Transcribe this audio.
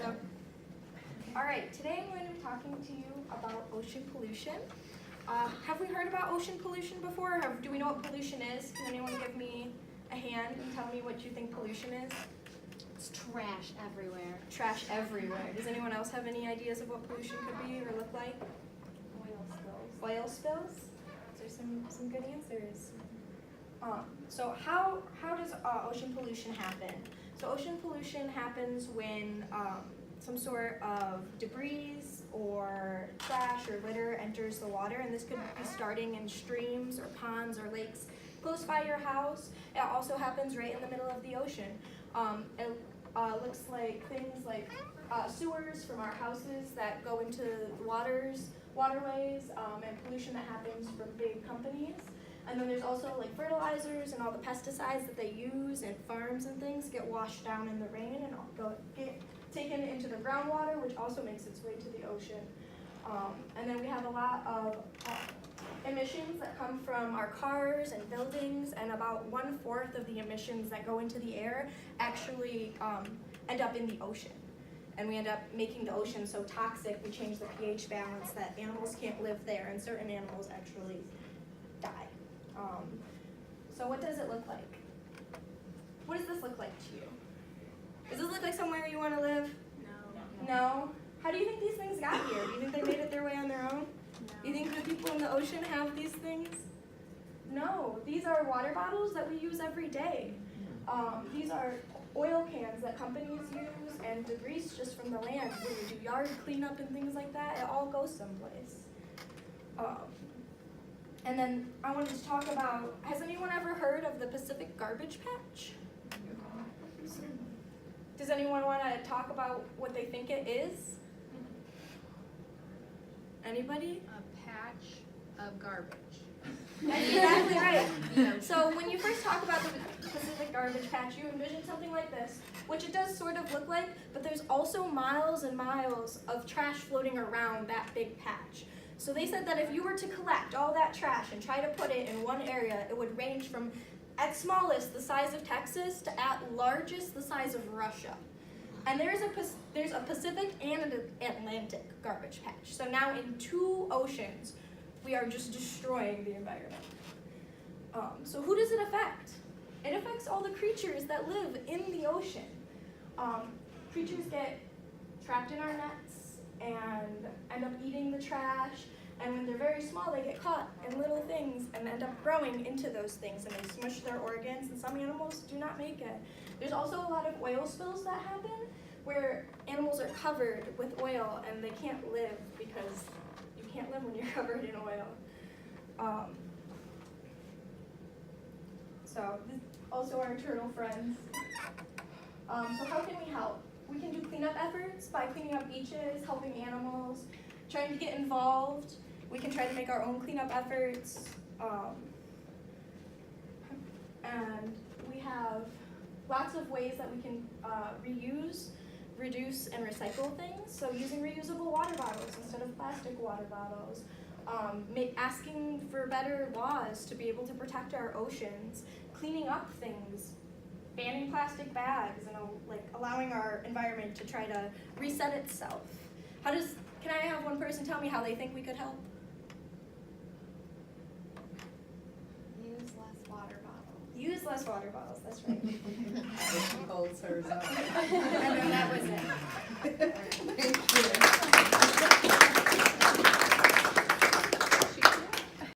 All right, today I'm going to be talking to you about ocean pollution. Have we heard about ocean pollution before? Do we know what pollution is? Can anyone give me a hand and tell me what you think pollution is? It's trash everywhere. Trash everywhere. Does anyone else have any ideas of what pollution could be or look like? Oil spills. Oil spills? Those are some good answers. So how does ocean pollution happen? So ocean pollution happens when some sort of debris or trash or litter enters the water, and this could be starting in streams or ponds or lakes close by your house. It also happens right in the middle of the ocean. It looks like things like sewers from our houses that go into the waterways, and pollution that happens from big companies. And then there's also like fertilizers and all the pesticides that they use in farms and things get washed down in the rain and get taken into the groundwater, which also makes its way to the ocean. And then we have a lot of emissions that come from our cars and buildings, and about 1/4 of the emissions that go into the air actually end up in the ocean. And we end up making the ocean so toxic, we change the pH balance that animals can't live there, and certain animals actually die. So what does it look like? What does this look like to you? Does this look like somewhere you want to live? No. No? How do you think these things got here? Do you think they made it their way on their own? No. Do you think the people in the ocean have these things? No, these are water bottles that we use every day. These are oil cans that companies use, and debris just from the land. When you do yard cleanup and things like that, it all goes someplace. And then I wanted to talk about, has anyone ever heard of the Pacific Garbage Patch? Does anyone want to talk about what they think it is? Anybody? A patch of garbage. That's exactly right. So when you first talk about the Pacific Garbage Patch, you envision something like this, which it does sort of look like, but there's also miles and miles of trash floating around that big patch. So they said that if you were to collect all that trash and try to put it in one area, it would range from, at smallest, the size of Texas, to at largest, the size of Russia. And there's a Pacific and an Atlantic garbage patch. So now in 2 oceans, we are just destroying the environment. So who does it affect? It affects all the creatures that live in the ocean. Creatures get trapped in our nets and end up eating the trash. And when they're very small, they get caught in little things and end up growing into those things, and they smush their organs, and some animals do not make it. There's also a lot of oil spills that happen where animals are covered with oil and they can't live because you can't live when you're covered in oil. So this also our turtle friends. So how can we help? We can do cleanup efforts by cleaning up beaches, helping animals, trying to get involved. We can try to make our own cleanup efforts. And we have lots of ways that we can reuse, reduce, and recycle things. So using reusable water bottles instead of plastic water bottles. Asking for better laws to be able to protect our oceans. Cleaning up things. Banning plastic bags and allowing our environment to try to reset itself. Can I have one person tell me how they think we could help? Use less water bottles. Use less water bottles, that's right. She holds hers up. And then that was it.